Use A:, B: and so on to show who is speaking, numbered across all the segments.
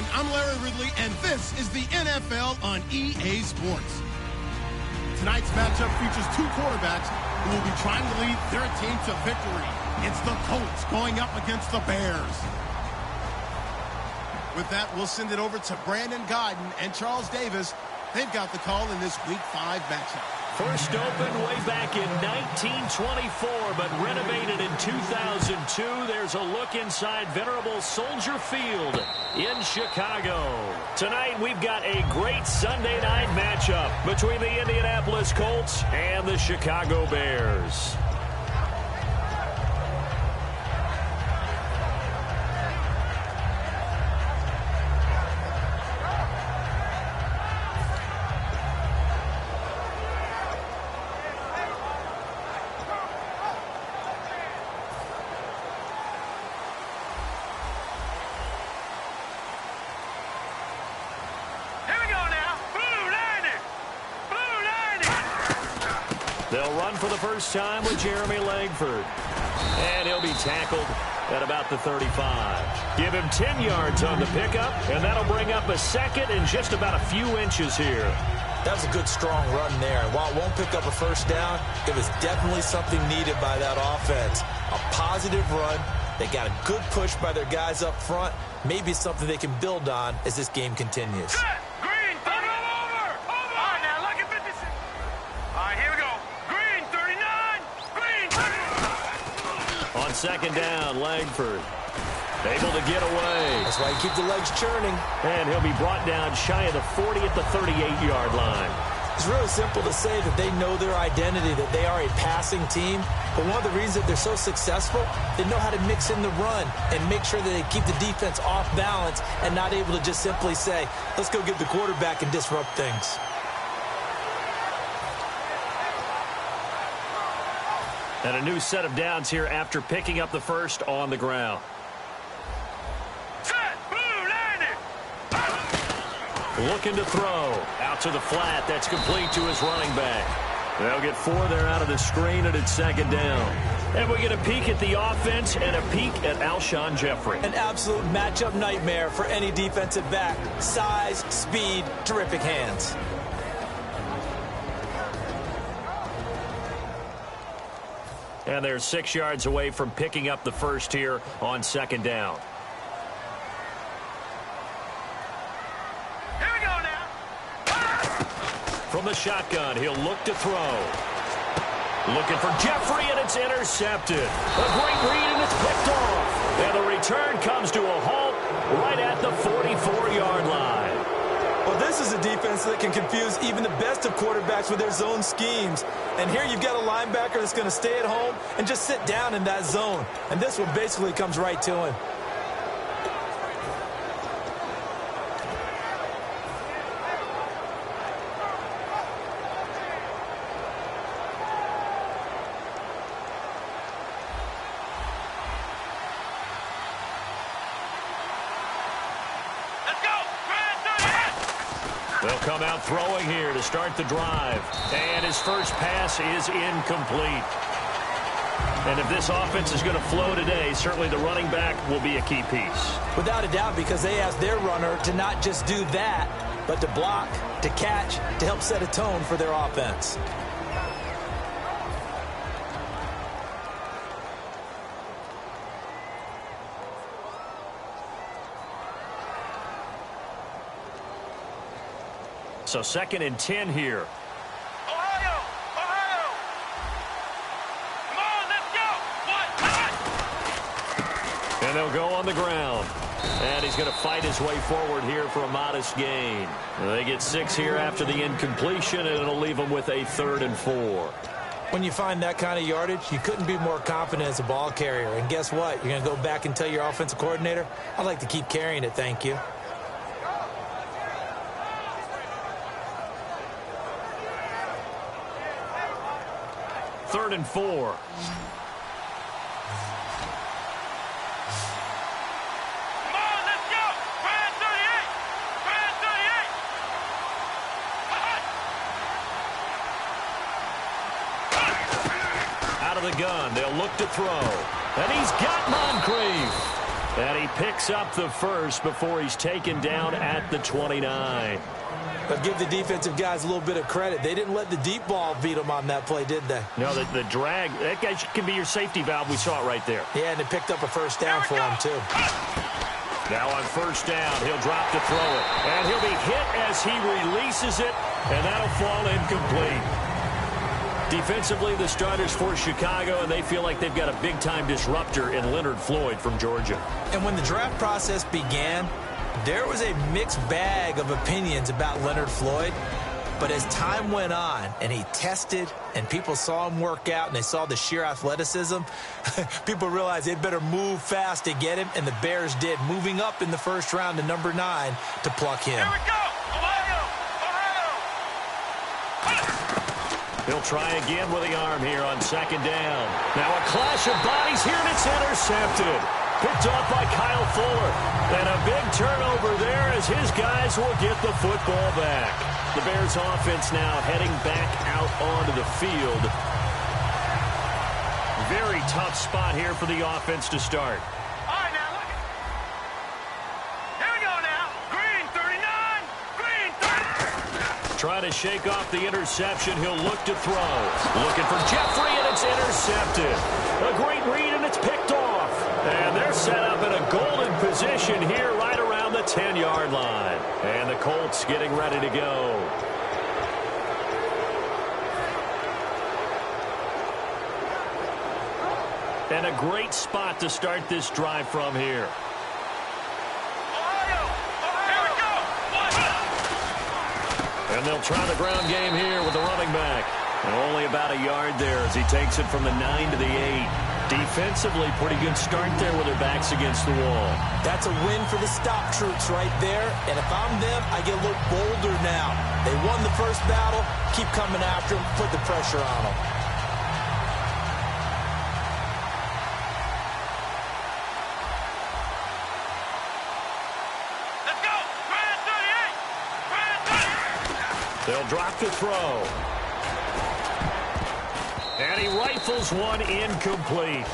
A: everyone. I'm Larry Ridley, and this is the NFL on EA Sports. Tonight's matchup features two quarterbacks who will be trying to lead their team to victory. It's the Colts going up against the Bears. With that, we'll send it over to Brandon Godden and Charles Davis. They've got the call in this Week 5 matchup.
B: First opened way back in 1924, but renovated in 2002. There's a look inside venerable Soldier Field in Chicago. Tonight, we've got a great Sunday night matchup between the Indianapolis Colts and the Chicago Bears. They'll run for the first time with Jeremy Langford. And he'll be tackled at about the 35. Give him 10 yards on the pickup, and that'll bring up a second in just about a few inches here.
C: That was a good, strong run there. While it won't pick up a first down, it was definitely something needed by that offense. A positive run. They got a good push by their guys up front. Maybe something they can build on as this game continues.
B: On second down, Langford able to get away.
C: That's why you keep the legs churning.
B: And he'll be brought down shy of the 40 at the 38-yard line.
C: It's really simple to say that they know their identity, that they are a passing team. But one of the reasons that they're so successful, they know how to mix in the run and make sure that they keep the defense off balance and not able to just simply say, let's go get the quarterback and disrupt things.
B: And a new set of downs here after picking up the first on the ground. Looking to throw. Out to the flat. That's complete to his running back. They'll get 4 there out of the screen, and it's second down. And we get a peek at the offense and a peek at Alshon Jeffrey.
C: An absolute matchup nightmare for any defensive back. Size, speed, terrific hands.
B: And they're 6 yards away from picking up the first here on second down.
D: Here we go now.
B: From the shotgun, he'll look to throw. Looking for Jeffrey, and it's intercepted. A great read, and it's picked off. And the return comes to a halt right at the 44-yard line.
C: Well, this is a defense that can confuse even the best of quarterbacks with their zone schemes. And here you've got a linebacker that's going to stay at home and just sit down in that zone. And this one basically comes right to him.
B: They'll come out throwing here to start the drive. And his first pass is incomplete. And if this offense is going to flow today, certainly the running back will be a key piece.
C: Without a doubt, because they asked their runner to not just do that, but to block, to catch, to help set a tone for their offense.
B: So second and 10 here.
D: Ohio! Ohio! Come on, let's go! What?
B: And they'll go on the ground. And he's going to fight his way forward here for a modest gain. They get 6 here after the incompletion, and it'll leave them with a 3rd and 4.
C: When you find that kind of yardage, you couldn't be more confident as a ball carrier. And guess what? You're going to go back and tell your offensive coordinator, I'd like to keep carrying it, thank you.
B: Third and 4.
D: Come on, let's go! Brand 38! Brand 38!
B: Out of the gun, they'll look to throw. And he's got Moncrief. And he picks up the first before he's taken down at the 29.
C: But give the defensive guys a little bit of credit. They didn't let the deep ball beat them on that play, did they?
B: No, the drag, that guy can be your safety valve. We saw it right there.
C: Yeah, and they picked up a first down for him, too.
B: Now on first down, he'll drop to throw it. And he'll be hit as he releases it, and that'll fall incomplete. Defensively, the starters for Chicago, and they feel like they've got a big-time disruptor in Leonard Floyd from Georgia.
C: And when the draft process began, there was a mixed bag of opinions about Leonard Floyd. But as time went on and he tested and people saw him work out and they saw the sheer athleticism, people realized they'd better move fast to get him, and the Bears did, moving up in the first round to number 9 to pluck him.
D: Here we go! Ohio! Ohio!
B: He'll try again with the arm here on second down. Now a clash of bodies here, and it's intercepted. Picked off by Kyle Fuller. And a big turnover there as his guys will get the football back. The Bears offense now heading back out onto the field. Very tough spot here for the offense to start.
D: All right, now, look at. Here we go now. Green 39. Green 30.
B: Trying to shake off the interception. He'll look to throw. Looking for Jeffrey, and it's intercepted. A great read, and it's picked off. And they're set up in a golden position here right around the 10-yard line. And the Colts getting ready to go. And a great spot to start this drive from here.
D: Ohio! Here we go!
B: And they'll try the ground game here with the running back. And only about a yard there as he takes it from the 9 to the 8. Defensively, pretty good start there with their backs against the wall.
C: That's a win for the stop troops right there. And if I'm them, I get a little bolder now. They won the first battle. Keep coming after them. Put the pressure on them.
D: Let's go! Grand 38! Grand 30!
B: They'll drop to throw. And he rifles one incomplete.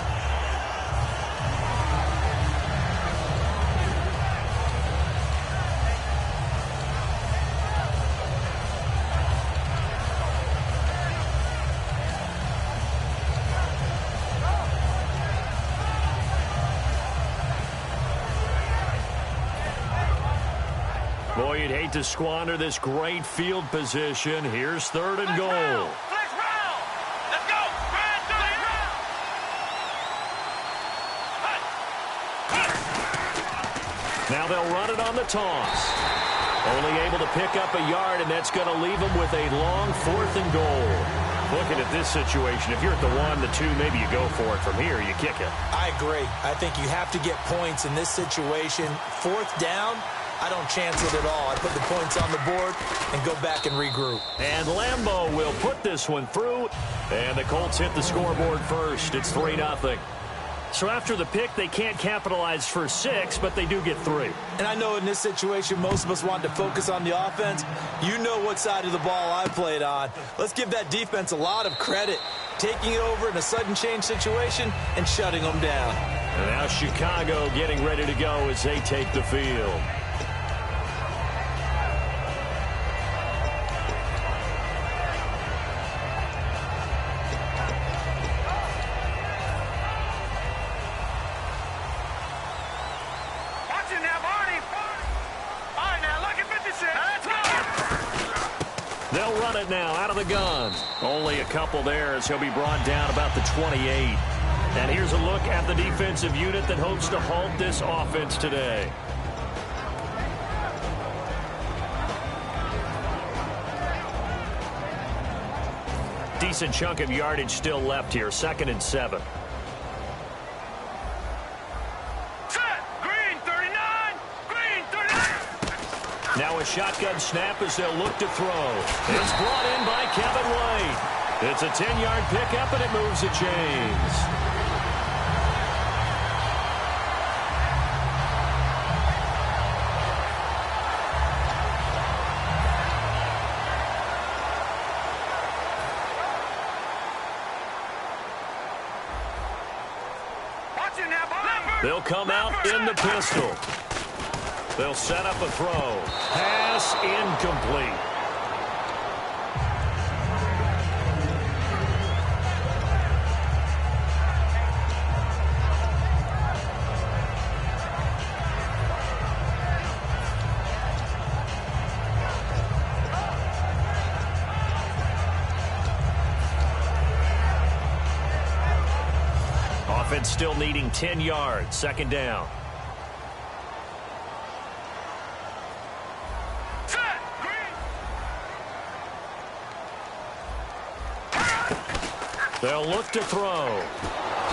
B: Boy, you'd hate to squander this great field position. Here's 3rd and goal.
D: Flex round! Let's go! Grand 30!
B: Now they'll run it on the toss. Only able to pick up a yard, and that's going to leave them with a long 4th and goal. Looking at this situation, if you're at the 1, the 2, maybe you go for it. From here, you kick it.
C: I agree. I think you have to get points in this situation. 4th down, I don't chance it at all. I put the points on the board and go back and regroup.
B: And Lambeau will put this one through. And the Colts hit the scoreboard first. It's 3-0. So after the pick, they can't capitalize for 6, but they do get 3.
C: And I know in this situation, most of us want to focus on the offense. You know what side of the ball I played on. Let's give that defense a lot of credit. Taking it over in a sudden change situation and shutting them down.
B: And now Chicago getting ready to go as they take the field.
D: Watch it now, Barney! All right, now, look at 56. Let's go!
B: They'll run it now out of the gun. Only a couple there as he'll be brought down about the 28. And here's a look at the defensive unit that hopes to halt this offense today. Decent chunk of yardage still left here. 2nd and 7.
D: Set! Green 39! Green 39!
B: Now a shotgun snap as they'll look to throw. It's brought in by Kevin White. It's a 10-yard pickup, and it moves the chains.
D: Watch it now, Barney!
B: They'll come out in the pistol. They'll set up a throw. Pass incomplete. Offense still needing 10 yards. Second down. They'll look to throw.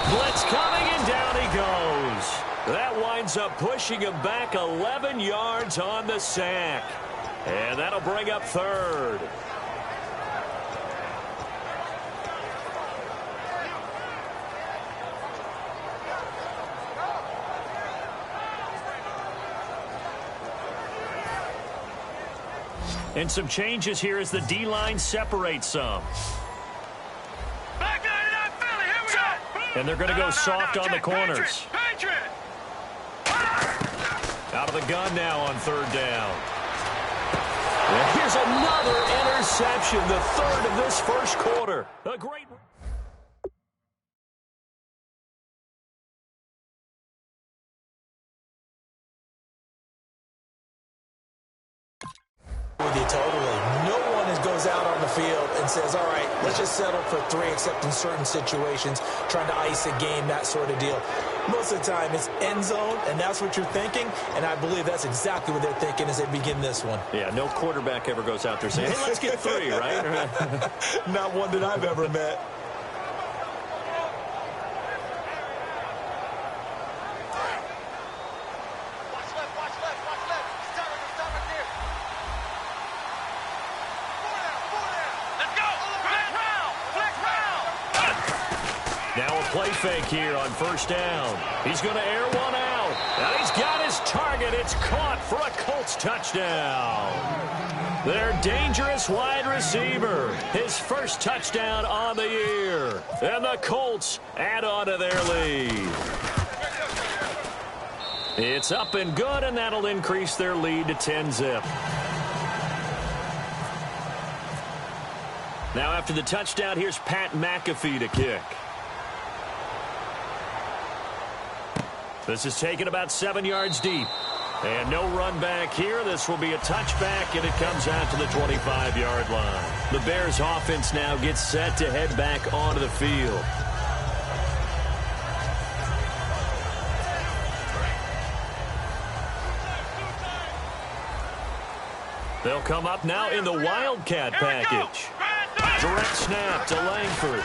B: Blitz coming, and down he goes. That winds up pushing him back 11 yards on the sack. And that'll bring up third. And some changes here as the D-line separates some. And they're going to go soft on the corners. Out of the gun now on third down. And here's another interception, the third of this first quarter. A great...
C: With you totally. No one goes out on the field and says, all right, let's just settle for 3, except in certain situations, trying to ice a game, that sort of deal. Most of the time, it's end zone, and that's what you're thinking, and I believe that's exactly what they're thinking as they begin this one.
B: Yeah, no quarterback ever goes out there saying, hey, let's get 3, right?
C: Not one that I've ever met.
B: Play fake here on first down. He's going to air one out. And he's got his target. It's caught for a Colts touchdown. Their dangerous wide receiver. His first touchdown on the year. And the Colts add on to their lead. It's up and good, and that'll increase their lead to 10-zip. Now after the touchdown, here's Pat McAfee to kick. This is taken about 7 yards deep. And no run back here. This will be a touchback, and it comes out to the 25-yard line. The Bears offense now gets set to head back onto the field. They'll come up now in the Wildcat package. Direct snap to Langford.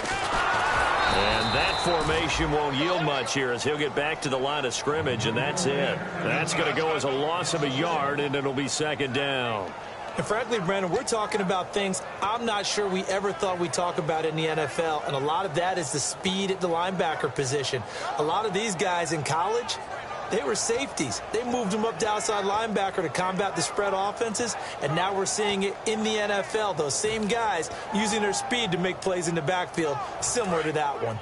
B: And that formation won't yield much here as he'll get back to the line of scrimmage, and that's it. That's going to go as a loss of a yard, and it'll be second down.
C: And frankly, Brandon, we're talking about things I'm not sure we ever thought we'd talk about in the NFL, and a lot of that is the speed at the linebacker position. A lot of these guys in college, they were safeties. They moved them up to outside linebacker to combat the spread offenses, and now we're seeing it in the NFL. Those same guys using their speed to make plays in the backfield, similar to that one.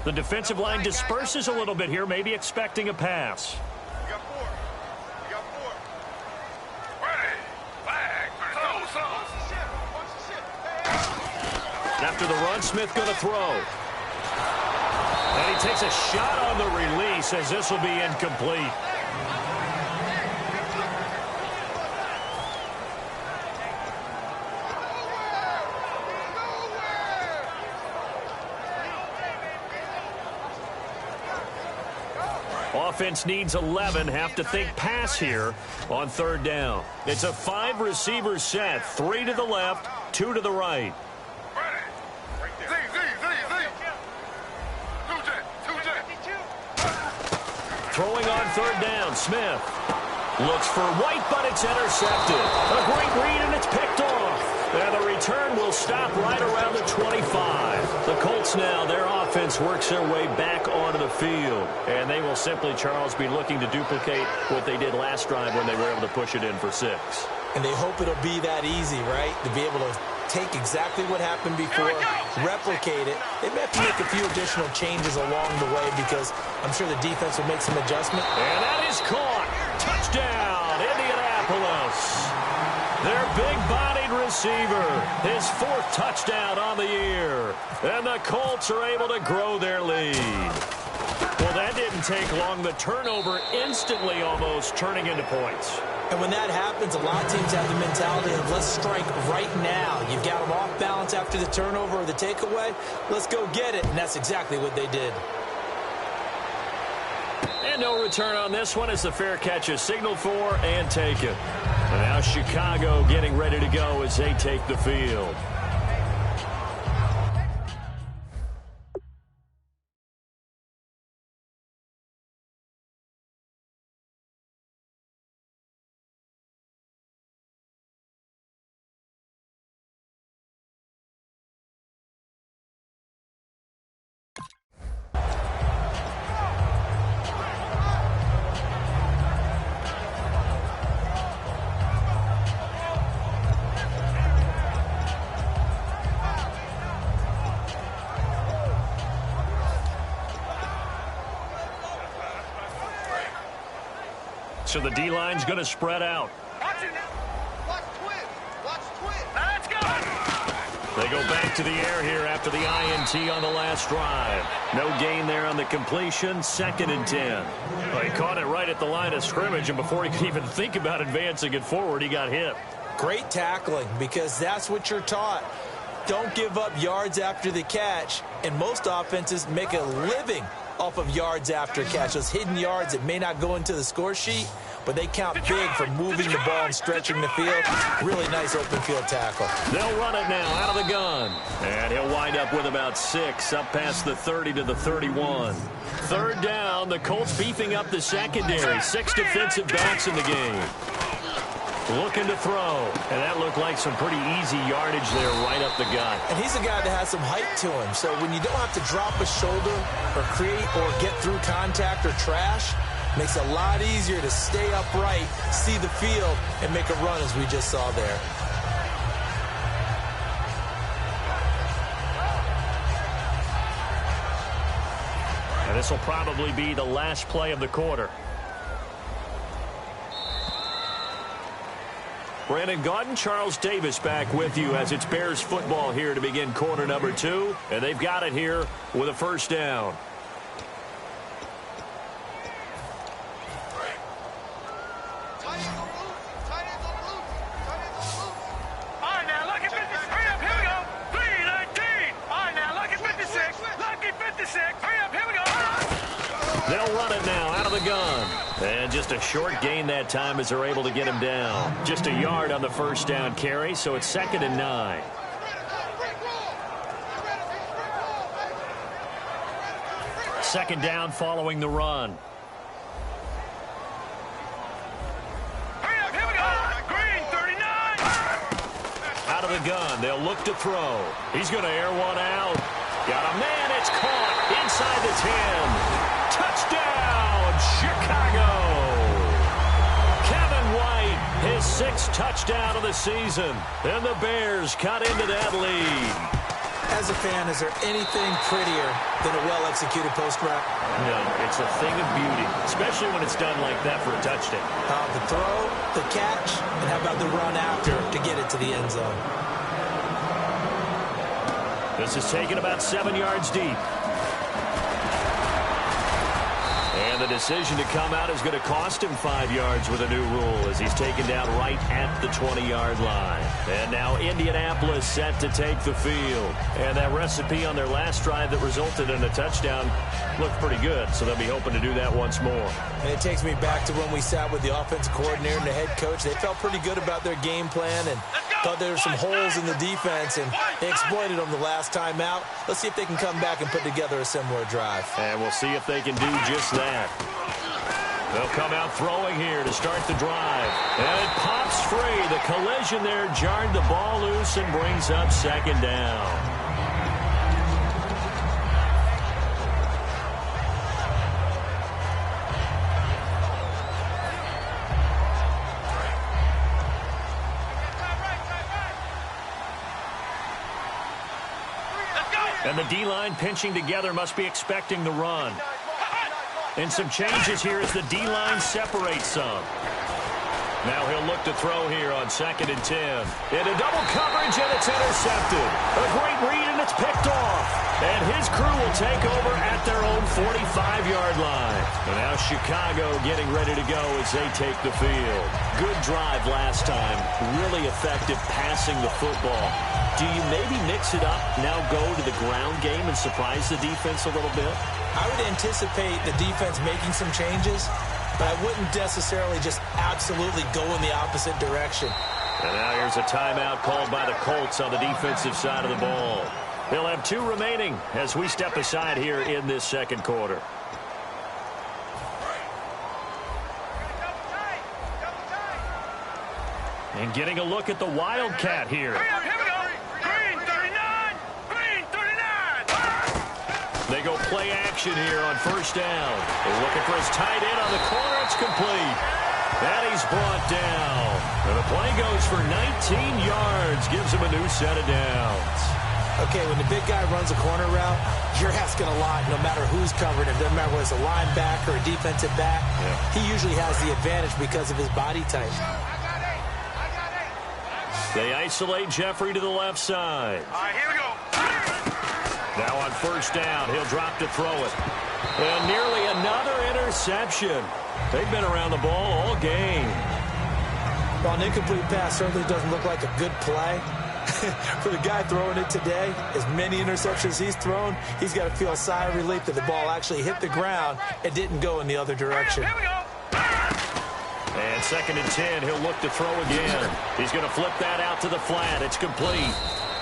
B: The defensive line disperses a little bit here, maybe expecting a pass. After the run, Smith going to throw. And he takes a shot on the release as this will be incomplete. Offense needs 11. Have to think pass here on third down. It's a 5-receiver set. 3 to the left, 2 to the right. Throwing on third down, Smith looks for White, but it's intercepted. A great read, and it's picked off. And the return will stop right around the 25. The Colts now, their offense works their way back onto the field. And they will simply, Charles, be looking to duplicate what they did last drive when they were able to push it in for 6.
C: And they hope it'll be that easy, right? To be able to take exactly what happened before, replicate it. They may have to make a few additional changes along the way because I'm sure the defense will make some adjustment.
B: And that is caught. Touchdown, Indianapolis. Their big-bodied receiver, his 4th touchdown on the year. And the Colts are able to grow their lead. Well, that didn't take long. The turnover instantly almost turning into points.
C: And when that happens, a lot of teams have the mentality of let's strike right now. You've got them off balance after the turnover or the takeaway. Let's go get it. And that's exactly what they did.
B: And no return on this one as the fair catch is signaled for and taken. And now Chicago getting ready to go as they take the field. So the D-line's going to spread out.
D: Watch it now. Watch twist. Watch twist. Let's go.
B: They go back to the air here after the INT on the last drive. No gain there on the completion. 2nd and 10. Well, he caught it right at the line of scrimmage, and before he could even think about advancing it forward, he got hit.
C: Great tackling because that's what you're taught. Don't give up yards after the catch. And most offenses make a living off of yards after catch. Those hidden yards that may not go into the score sheet, but they count big for moving the ball and stretching the field. Really nice open field tackle.
B: They'll run it now out of the gun. And he'll wind up with about 6 up past the 30 to the 31. 3rd down, the Colts beefing up the secondary. 6 defensive backs in the game. Looking to throw. And that looked like some pretty easy yardage there right up the gut.
C: And he's a guy that has some height to him. So when you don't have to drop a shoulder or create or get through contact or trash, makes it a lot easier to stay upright, see the field, and make a run as we just saw there.
B: And this will probably be the last play of the quarter. Brandon Gaudin, Charles Davis back with you as it's Bears football here to begin quarter number 2. And they've got it here with a 1st down. They'll run it now out of the gun. And just a short gain that time as they're able to get him down. Just a yard on the 1st down carry, so it's 2nd and 9. Second down following the run. Out of the gun, they'll look to throw. He's going to air one out. Got a man, it's caught inside the 10. Touchdown, Chicago! Kevin White, his 6th touchdown of the season. And the Bears cut into that lead.
C: As a fan, is there anything prettier than a well-executed post route?
B: No, it's a thing of beauty, especially when it's done like that for a touchdown.
C: The throw, the catch, and how about the run after to get it to the end zone?
B: This is taken about 7 yards deep. And the decision to come out is going to cost him 5 yards with a new rule as he's taken down right at the 20-yard line. And now Indianapolis set to take the field. And that recipe on their last drive that resulted in a touchdown looked pretty good, so they'll be hoping to do that once more.
C: And it takes me back to when we sat with the offensive coordinator and the head coach. They felt pretty good about their game plan and thought there were some holes in the defense, and they exploited them the last time out. Let's see if they can come back and put together a similar drive.
B: And we'll see if they can do just that. They'll come out throwing here to start the drive. And it pops free. The collision there jarred the ball loose and brings up 2nd down. And the D-line pinching together must be expecting the run. And some changes here as the D-line separates some. Now he'll look to throw here on 2nd and 10. Into double coverage, and it's intercepted. A great read, and it's picked off. And his crew will take over at their own 45-yard line. And now Chicago getting ready to go as they take the field. Good drive last time. Really effective passing the football. Do you maybe mix it up, now go to the ground game and surprise the defense a little bit?
C: I would anticipate the defense making some changes, but I wouldn't necessarily just absolutely go in the opposite direction.
B: And now here's a timeout called by the Colts on the defensive side of the ball. They'll have 2 remaining as we step aside here in this second quarter. And getting a look at the Wildcat here.
D: Here we go. Green 39. Green 39.
B: They go play action here on 1st down. They're looking for his tight end on the corner. It's complete. And he's brought down. And the play goes for 19 yards. Gives him a new set of downs.
C: Okay, when the big guy runs a corner route, you're asking a lot no matter who's covering him. Doesn't matter whether it's a linebacker or a defensive back. Yeah. He usually has the advantage because of his body type.
B: They isolate Jeffrey to the left side.
D: All right, here we go.
B: Now on 1st down, he'll drop to throw it. And nearly another interception. They've been around the ball all game.
C: Well, an incomplete pass certainly doesn't look like a good play. For the guy throwing it today, as many interceptions he's thrown, he's got to feel a sigh of relief that the ball actually hit the ground and didn't go in the other direction.
D: Here we go.
B: And 2nd and 10, he'll look to throw again. He's going to flip that out to the flat. It's complete.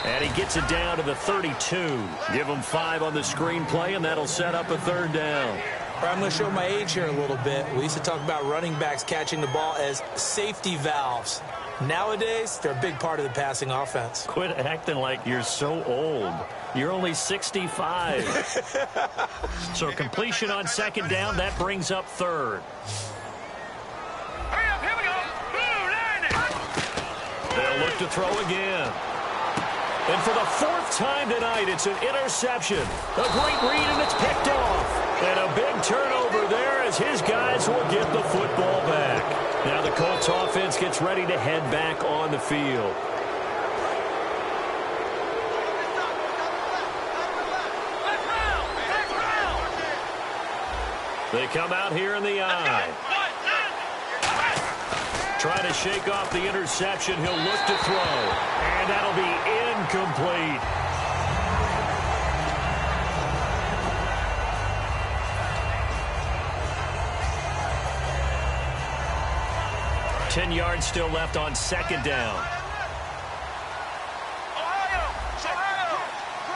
B: And he gets it down to the 32. Give him 5 on the screenplay, and that'll set up a 3rd down.
C: I'm going to show my age here a little bit. We used to talk about running backs catching the ball as safety valves. Nowadays, they're a big part of the passing offense.
B: Quit acting like you're so old. You're only 65. So completion on 2nd down, that brings up 3rd.
D: Hurry up, here we go. Blue 90.
B: They'll look to throw again. And for the 4th time tonight, it's an interception. A great read, and it's picked off. And a big turnover there as his guys will get the football back. Now the Colts offense gets ready to head back on the field. They come out here in the eye. Trying to shake off the interception. He'll look to throw. And that'll be incomplete. Ten yards still left on 2nd down.
D: Ohio.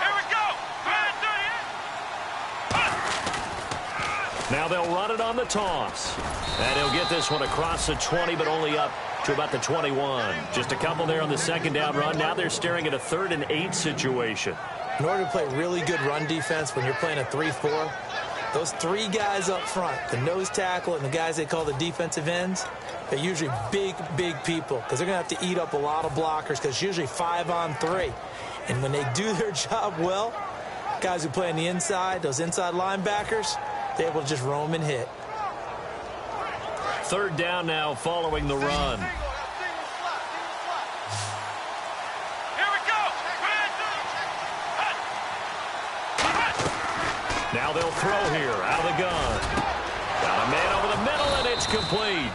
D: Here we go.
B: Now they'll run it on the toss. And he'll get this one across the 20, but only up to about the 21. Just a couple there on the 2nd down run. Now they're staring at a 3rd and 8 situation.
C: In order to play really good run defense when you're playing a 3-4, those 3 guys up front, the nose tackle and the guys they call the defensive ends, they're usually big, big people because they're going to have to eat up a lot of blockers because it's usually 5 on 3. And when they do their job well, guys who play on the inside, those inside linebackers, they're able to just roam and hit.
B: 3rd down now following the run.
D: Here we go.
B: Now they'll throw here out of the gun. Got a man over the middle, and it's complete.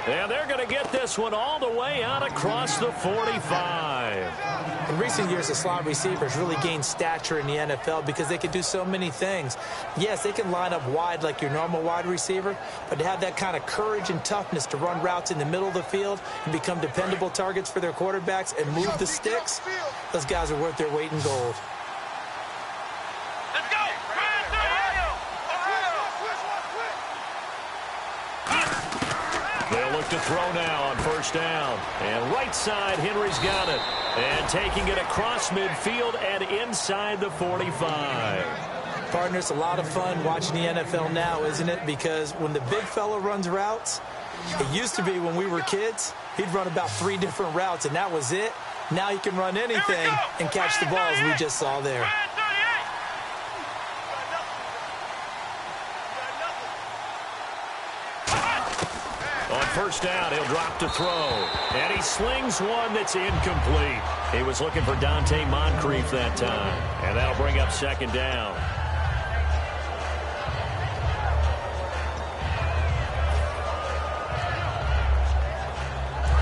B: And they're going to get this one all the way out across the 45.
C: In recent years, the slot receivers really gained stature in the NFL because they can do so many things. Yes, they can line up wide like your normal wide receiver, but to have that kind of courage and toughness to run routes in the middle of the field and become dependable targets for their quarterbacks and move the sticks, those guys are worth their weight in gold.
D: Let's go.
B: They'll look to throw now on 1st down. And right side, Henry's got it. And taking it across midfield and inside the 45.
C: Partner, it's a lot of fun watching the NFL now, isn't it? Because when the big fella runs routes, it used to be when we were kids, he'd run about 3 different routes, and that was it. Now he can run anything and catch the balls we just saw there.
B: first down. He'll drop to throw. And he slings one that's incomplete. He was looking for Dante Moncrief that time. And that'll bring up second down.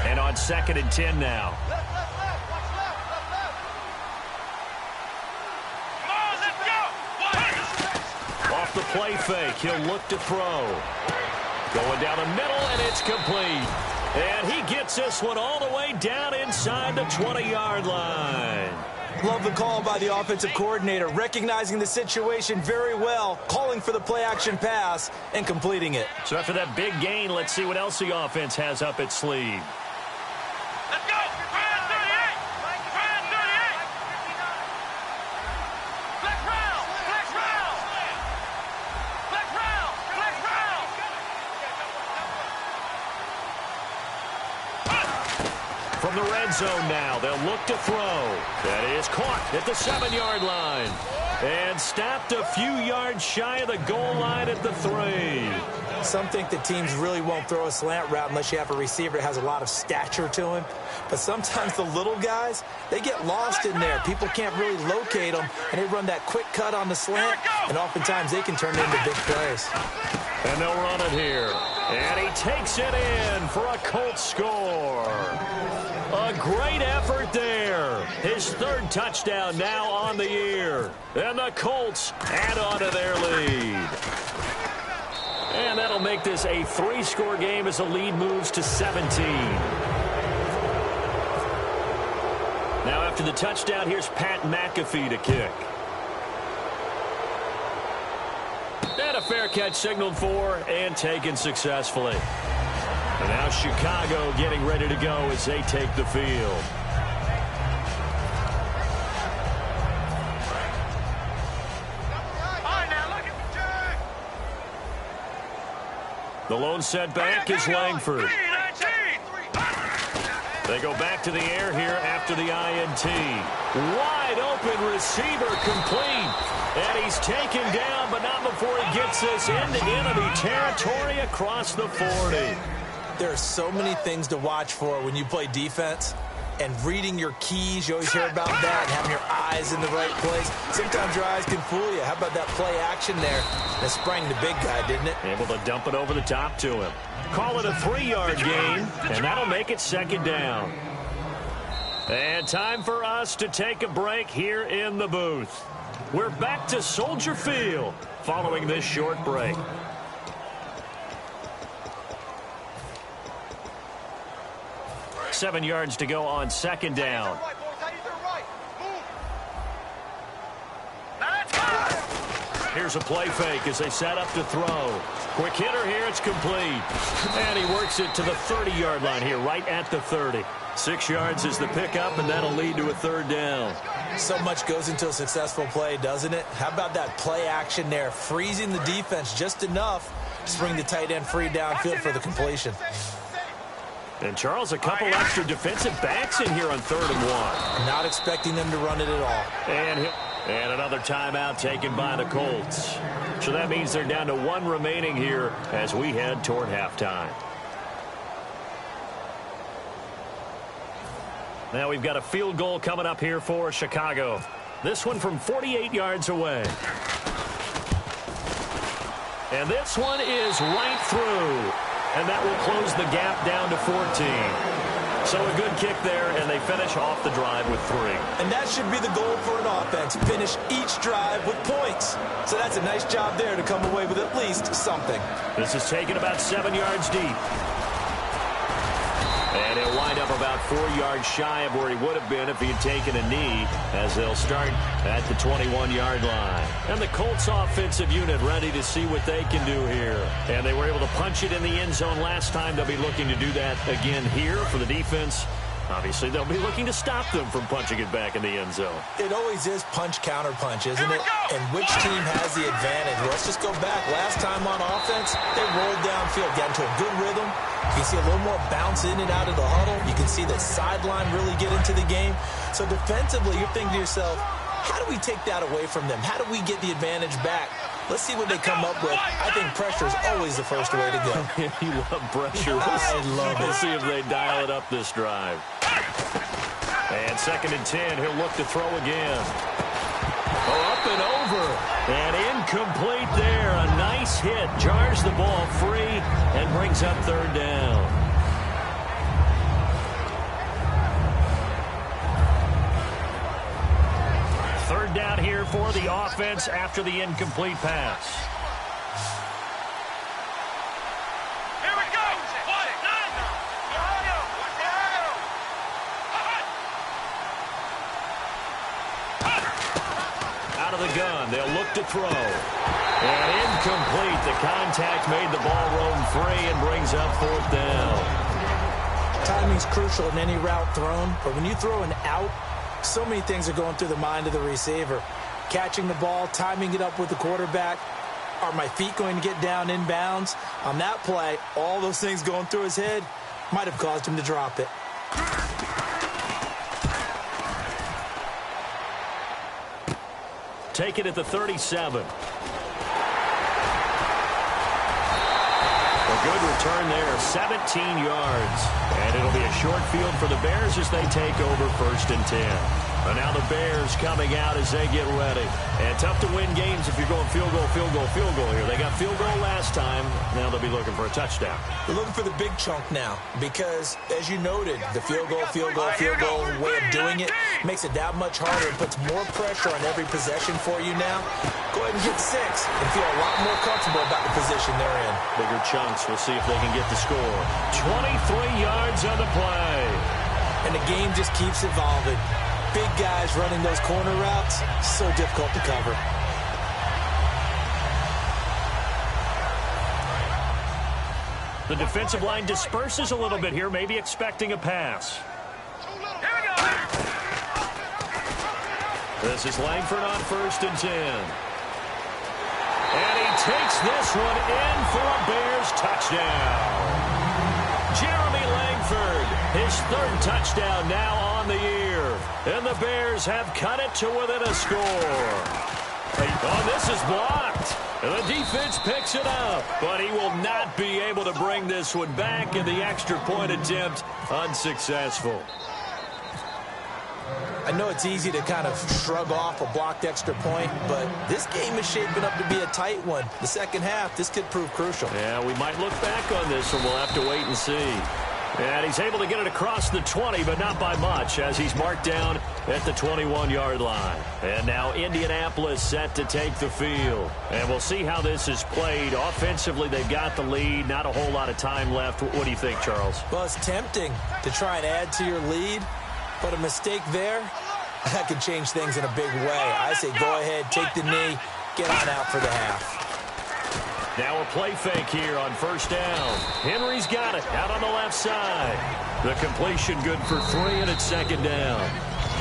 B: And on 2nd and 10 now. Off the play fake, he'll look to throw. Going down the middle, and it's complete. And he gets this one all the way down inside the 20-yard line.
C: Love the call by the offensive coordinator, recognizing the situation very well, calling for the play-action pass, and completing it.
B: So after that big gain, let's see what else the offense has up its sleeve.
D: Let's go! Fire 38! Fire 38! Flex round! Flex round! Flex round! Flex round!
B: From the red zone now, they'll look to throw. That is caught at the 7-yard line. And stopped a few yards shy of the goal line at the 3.
C: Some think that teams really won't throw a slant route unless you have a receiver that has a lot of stature to him. But sometimes the little guys, they get lost in there. People can't really locate them, and they run that quick cut on the slant, and oftentimes they can turn into big plays.
B: And they'll run it here. And he takes it in for a Colts score. A great effort there. His 3rd touchdown now on the year. And the Colts add on to their lead. And that'll make this a 3-score game as the lead moves to 17. Now after the touchdown, here's Pat McAfee to kick. And a fair catch signaled for and taken successfully. And now Chicago getting ready to go as they take the field. The lone setback is Langford. They go back to the air here after the INT. Wide open receiver complete. And he's taken down, but not before he gets this into enemy territory across the 40.
C: There are so many things to watch for when you play defense. And reading your keys, you always hear about that, and having your eyes in the right place. Sometimes your eyes can fool you. How about that play action there? That sprang the big guy, didn't it?
B: Able to dump it over the top to him. Call it a 3-yard gain, and that'll make it second down. And time for us to take a break here in the booth. We're back to Soldier Field following this short break. Seven yards to go on second down. Here's a play fake as they set up to throw. Quick hitter here, it's complete. And he works it to the 30-yard line here, right at the 30. 6 yards is the pickup, and that'll lead to a 3rd down.
C: So much goes into a successful play, doesn't it? How about that play action there, freezing the defense just enough to bring the tight end free downfield for the completion.
B: And, Charles, a couple extra defensive backs in here on 3rd and 1.
C: Not expecting them to run it at all.
B: And another timeout taken by the Colts. So that means they're down to 1 remaining here as we head toward halftime. Now we've got a field goal coming up here for Chicago. This one from 48 yards away. And this one is right through. And that will close the gap down to 14. So a good kick there, and they finish off the drive with 3.
C: And that should be the goal for an offense. Finish each drive with points. So that's a nice job there to come away with at least something.
B: This is taken about 7 yards deep. And he'll wind up about 4 yards shy of where he would have been if he had taken a knee, as they'll start at the 21-yard line. And the Colts offensive unit ready to see what they can do here. And they were able to punch it in the end zone last time. They'll be looking to do that again here for the defense. Obviously, they'll be looking to stop them from punching it back in the end zone.
C: It always is punch-counter-punch, isn't it? And which team has the advantage? Well, let's just go back. Last time on offense, they rolled downfield, got into a good rhythm. You can see a little more bounce in and out of the huddle. You can see the sideline really get into the game. So defensively, you're thinking to yourself, How do we take that away from them? How do we get the advantage back? Let's see what they come up with. I think pressure is always the first way to go.
B: You love pressure.
C: I love it.
B: Let's see if they dial it up this drive. And 2nd and 10. He'll look to throw again. Oh, up and over. And incomplete there. A nice hit. Jars the ball free and brings up 3rd down. Down here for the offense after the incomplete pass.
D: Here we go.
B: Out of the gun, they'll look to throw. And incomplete. The contact made the ball roam free and brings up 4th down.
C: Timing's crucial in any route thrown, but when you throw an out, so many things are going through the mind of the receiver. Catching the ball, timing it up with the quarterback. Are my feet going to get down in bounds? On that play, all those things going through his head might have caused him to drop it.
B: Take it at the 37. A good return there, 17 yards. And it'll be a short field for the Bears as they take over 1st and 10. And now the Bears coming out as they get ready. And tough to win games if you're going field goal, field goal, field goal here. They got field goal last time. Now they'll be looking for a touchdown.
C: They're looking for the big chunk now because, as you noted, the field goal way of doing it makes it that much harder and puts more pressure on every possession for you now. Go ahead and get 6 and feel a lot more comfortable about the position they're in.
B: Bigger chunks. We'll see if they can get the score. 23 yards on the play.
C: And the game just keeps evolving. Big guys running those corner routes, so difficult to cover.
B: The defensive line disperses a little bit here, maybe expecting a pass.
D: Here we go.
B: This is Langford on 1st and 10. And he takes this one in for a Bears touchdown. Jeremy Langford, his 3rd touchdown now on the year. And the Bears have cut it to within a score. Oh, this is blocked. And the defense picks it up. But he will not be able to bring this one back, and the extra point attempt unsuccessful.
C: I know it's easy to kind of shrug off a blocked extra point, but this game is shaping up to be a tight one. The second half, this could prove crucial.
B: Yeah, we might look back on this, and we'll have to wait and see. And he's able to get it across the 20, but not by much, as he's marked down at the 21-yard line. And now Indianapolis set to take the field. And we'll see how this is played. Offensively, they've got the lead. Not a whole lot of time left. What do you think, Charles?
C: Well, it's tempting to try and add to your lead, but a mistake there, that could change things in a big way. I say go ahead, take the knee, get on out for the half.
B: Now a play fake here on 1st down. Henry's got it out on the left side. The completion good for 3, and it's 2nd down.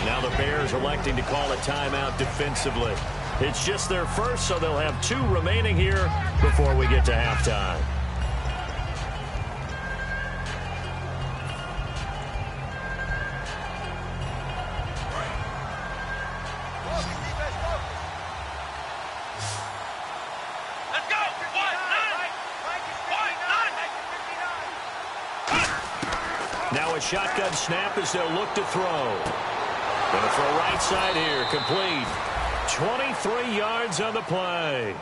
B: Now the Bears electing to call a timeout defensively. It's just their first, so they'll have 2 remaining here before we get to halftime. Now a shotgun snap as they'll look to throw. Going to throw right side here, complete. 23 yards on the play.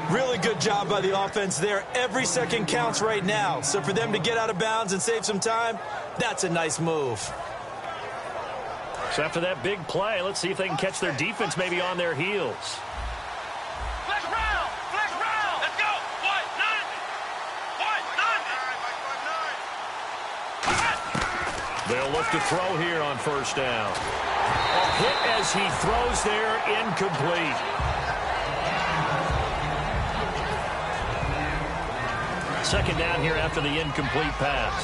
C: Really good job by the offense there. Every second counts right now. So for them to get out of bounds and save some time, that's a nice move.
B: So after that big play, let's see if they can catch their defense maybe on their heels.
D: Flex round. Flex round. Let's go. White, 9.
B: They'll look to throw here on 1st down. A hit as he throws there, incomplete. Second down here after the incomplete pass.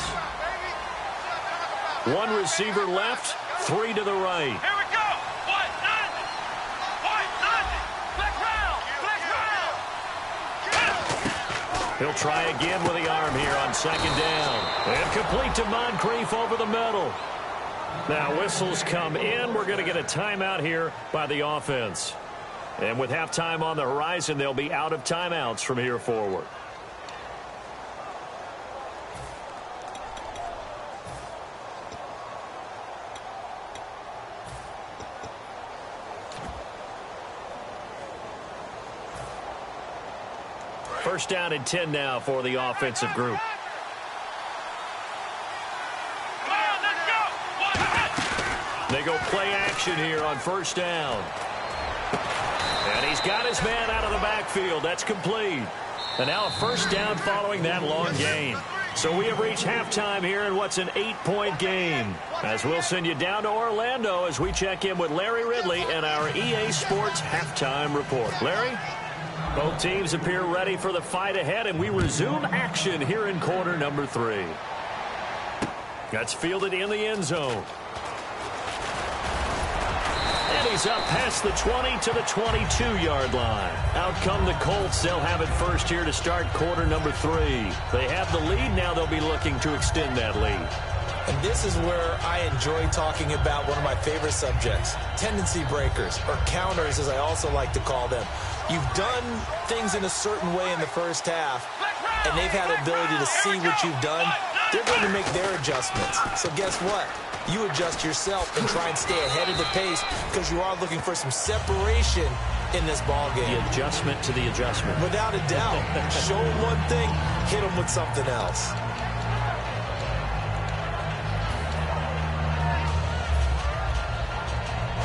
B: 1 receiver left, 3 to the right.
D: Here we go. White, 9. White, 9. Flex round. Flex round.
B: He'll try again with the arm here on 2nd down. And complete to Moncrief over the middle. Now whistles come in. We're going to get a timeout here by the offense. And with halftime on the horizon, they'll be out of timeouts from here forward. First down and 10 now for the offensive group. They go play action here on first down. And he's got his man out of the backfield. That's complete. And now a first down following that long gain. So we have reached halftime here in what's an 8-point game. As we'll send you down to Orlando as we check in with Larry Ridley and our EA Sports halftime report. Larry? Both teams appear ready for the fight ahead, and we resume action here in quarter number 3. That's fielded in the end zone. And he's up past the 20 to the 22-yard line. Out come the Colts. They'll have it first here to start quarter number 3. They have the lead. Now they'll be looking to extend that lead.
C: And this is where I enjoy talking about one of my favorite subjects, tendency breakers, or counters as I also like to call them. You've done things in a certain way in the first half, and they've had the ability to see what you've done. They're going to make their adjustments. So guess what? You adjust yourself and try and stay ahead of the pace because you are looking for some separation in this ball game.
B: The adjustment to the adjustment.
C: Without a doubt. Show them one thing, hit them with something else.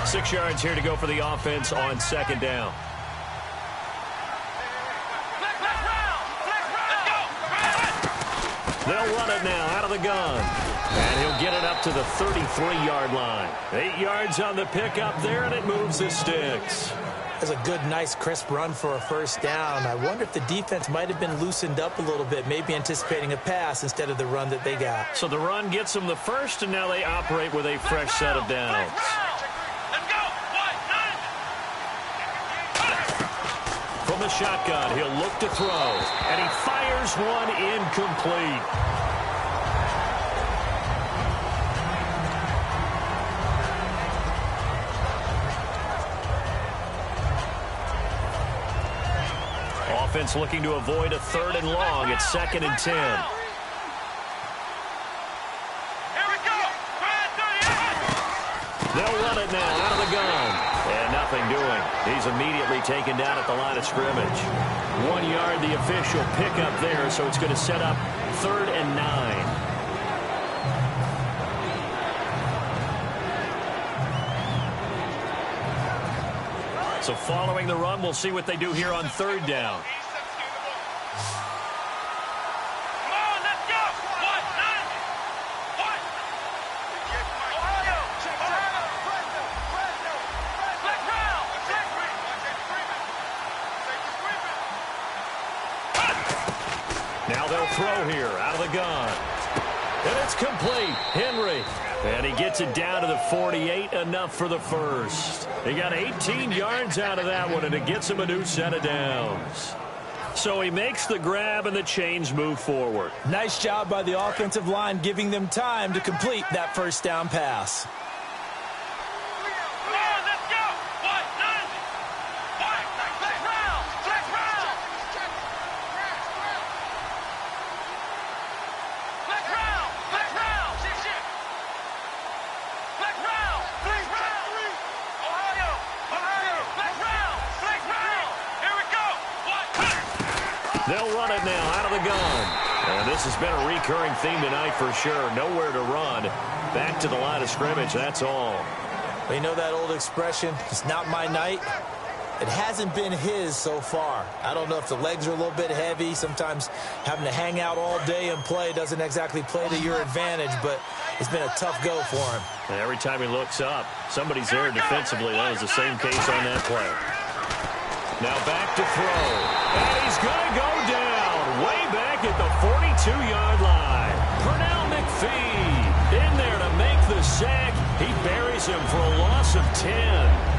B: Six yards here to go for the offense on second down. They'll run it now out of the gun. And he'll get it up to the 33-yard line. 8 yards on the pickup there, and it moves the sticks.
C: That's a good, nice, crisp run for a first down. I wonder if the defense might have been loosened up a little bit, maybe anticipating a pass instead of the run that they got.
B: So the run gets them the first, and now they operate with a fresh set of downs. From the shotgun, he'll look to throw, and he fires one incomplete. Offense looking to avoid a 3rd and long. It's 2nd and 10. They'll run it now out of the gun. And nothing doing. He's immediately taken down at the line of scrimmage. 1 yard, the official pickup there, so it's going to set up 3rd and 9. So following the run, we'll see what they do here on 3rd down. Now they'll throw here out of the gun. And it's complete. Henry. And he gets it down to the 48, enough for the first. He got 18 yards out of that one, and it gets him a new set of downs. So he makes the grab, and the chains move forward.
C: Nice job by the offensive line, giving them time to complete that first down pass.
B: They'll run it now out of the gun. And this has been a recurring theme tonight for sure. Nowhere to run. Back to the line of scrimmage, that's all.
C: Well, you know that old expression, it's not my night? It hasn't been his so far. I don't know if the legs are a little bit heavy. Sometimes having to hang out all day and play doesn't exactly play to your advantage, but it's been a tough go for him.
B: And every time he looks up, somebody's there defensively. That was the same case on that play. Now back to throw. And he's going to go down way back at the 42-yard line. Pernell McPhee in there to make the sack. He buries him for a loss of 10.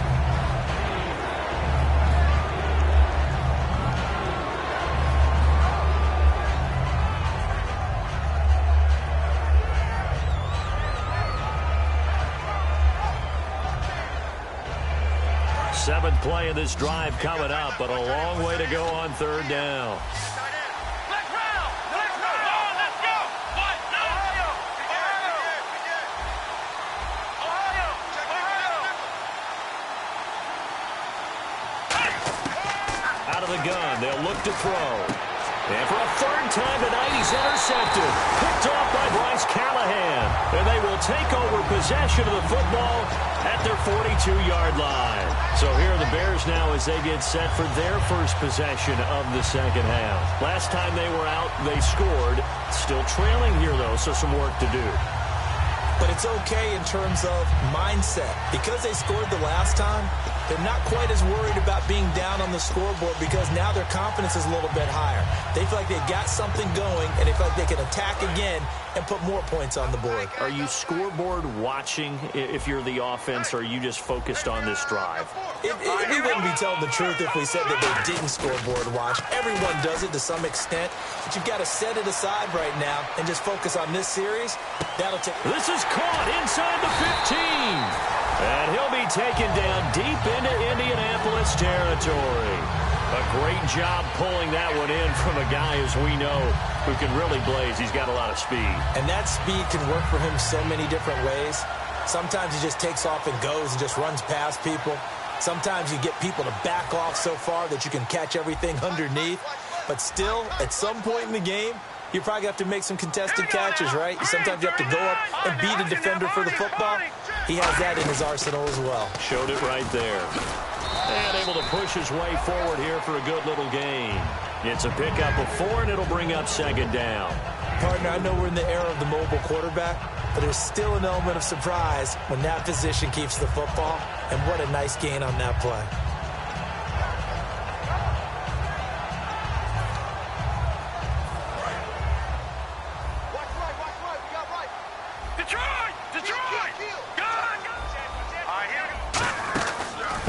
B: Seventh play of this drive coming up, but a long way to go on third down.
D: Let's round. Let's round. Let's go. What? No. Ohio.
B: Out of the gun, they'll look to throw. And for a third time tonight, he's intercepted. Picked off by Bryce Callahan. And they will take over possession of the football at their 42-yard line. So here are the Bears now as they get set for their first possession of the second half. Last time they were out, they scored. Still trailing here, though, so some work to do.
C: But it's okay in terms of mindset. Because they scored the last time, they're not quite as worried about being down on the scoreboard because now their confidence is a little bit higher. They feel like they've got something going, and they feel like they can attack again and put more points on the board.
B: Are you scoreboard watching if you're the offense, or are you just focused on this drive?
C: We wouldn't be telling the truth if we said that they didn't scoreboard watch. Everyone does it to some extent, but you've got to set it aside right now and just focus on this series. That'll take.
B: This is caught inside the 15. And he'll be taken down deep into Indianapolis territory. A great job pulling that one in from a guy, as we know, who can really blaze. He's got a lot of speed.
C: And that speed can work for him so many different ways. Sometimes he just takes off and goes and just runs past people. Sometimes you get people to back off so far that you can catch everything underneath. But still, at some point in the game, you probably have to make some contested catches, right? Sometimes you have to go up and beat a defender for the football. He has that in his arsenal as well.
B: Showed it right there. And able to push his way forward here for a good little gain. It's a pickup of 4, and it'll bring up second down.
C: Partner, I know we're in the era of the mobile quarterback, but there's still an element of surprise when that position keeps the football. And what a nice gain on that play.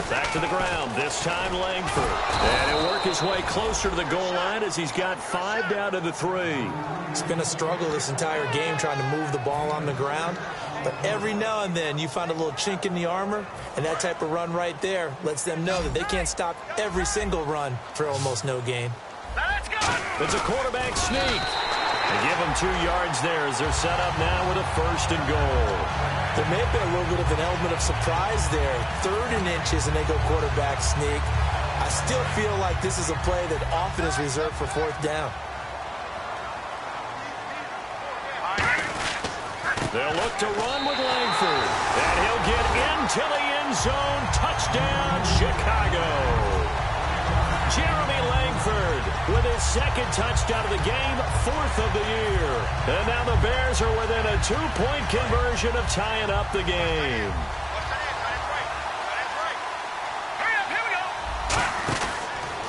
B: Back to the ground, this time Langford. And he'll work his way closer to the goal line as he's got 5 down to the 3.
C: It's been a struggle this entire game trying to move the ball on the ground. But every now and then you find a little chink in the armor, and that type of run right there lets them know that they can't stop every single run for almost no gain.
D: Let's go.
B: It's a quarterback sneak. They give them 2 yards there as they're set up now with a 1st and goal.
C: There may have been a little bit of an element of surprise there. 3rd and inches, and they go quarterback sneak. I still feel like this is a play that often is reserved for 4th down.
B: They'll look to run with Langford. And he'll get into the end zone. Touchdown, Chicago. Jeremy Langford with his 2nd touchdown of the game, 4th of the year. And now the Bears are within a 2-point conversion of tying up the game.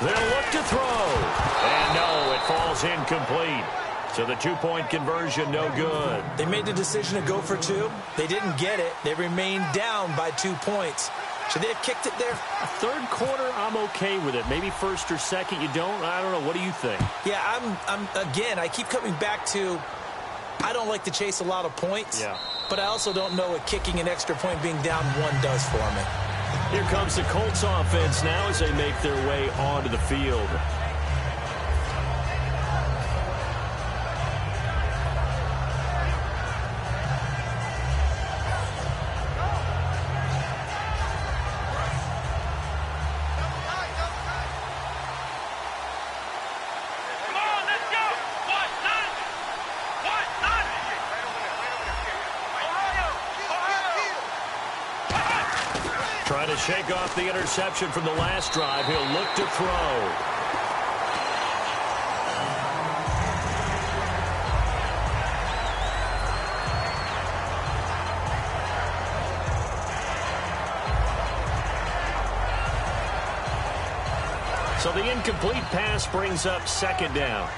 B: They'll look to throw. And no, it falls incomplete. So the 2-point conversion, no good.
C: They made the decision to go for 2. They didn't get it. They remained down by 2 points. Should they have kicked it there?
B: Third quarter, I'm okay with it. Maybe 1st or 2nd, you don't? I don't know. What do you think?
C: Yeah, again, I keep coming back to I don't like to chase a lot of points.
B: Yeah.
C: But I also don't know what kicking an extra point being down 1 does for me.
B: Here comes the Colts offense now as they make their way onto the field. Trying to shake off the interception from the last drive. He'll look to throw. So the incomplete pass brings up 2nd down.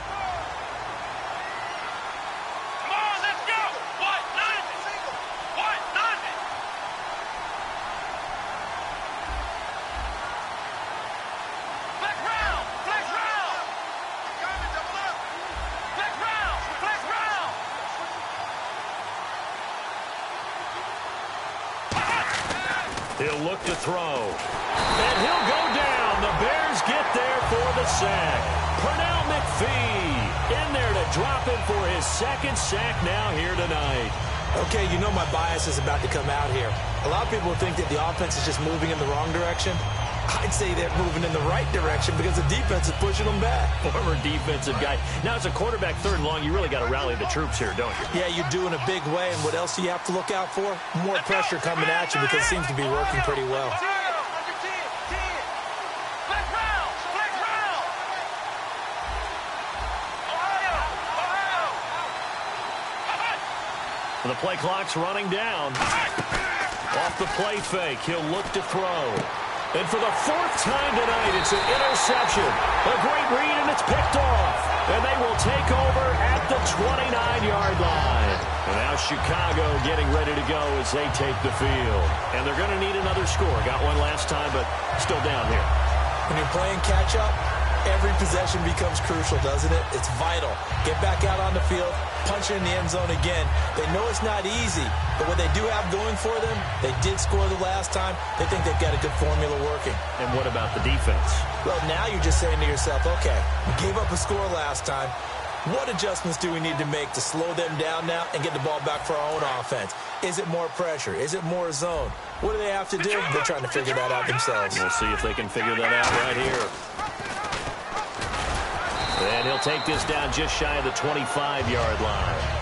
B: He'll look to throw. And he'll go down. The Bears get there for the sack. Pernell McPhee in there to drop him for his second sack now here tonight.
C: Okay, you know my bias is about to come out here. A lot of people think that the offense is just moving in the wrong direction. I'd say they're moving in the right direction because the defense is pushing them back.
B: Former defensive guy. Now, as a quarterback, third and long, you really got to rally the troops here, don't you?
C: Yeah, you do in a big way. And what else do you have to look out for? More pressure coming at you because it seems to be working pretty well.
B: The play clock's running down. Off the play fake, he'll look to throw. And for the fourth time tonight, it's an interception. A great read, and it's picked off. And they will take over at the 29-yard line. And now Chicago getting ready to go as they take the field. And they're going to need another score. Got one last time, but still down here.
C: When you're playing catch-up, every possession becomes crucial, doesn't it? It's vital. Get back out on the field, punch it in the end zone again. They know it's not easy, but what they do have going for them, they did score the last time. They think they've got a good formula working.
B: And what about the defense?
C: Well, now you're just saying to yourself, okay, we gave up a score last time. What adjustments do we need to make to slow them down now and get the ball back for our own offense? Is it more pressure? Is it more zone? What do they have to do? They're trying to figure that out themselves.
B: We'll see if they can figure that out right here. And he'll take this down just shy of the 25-yard line.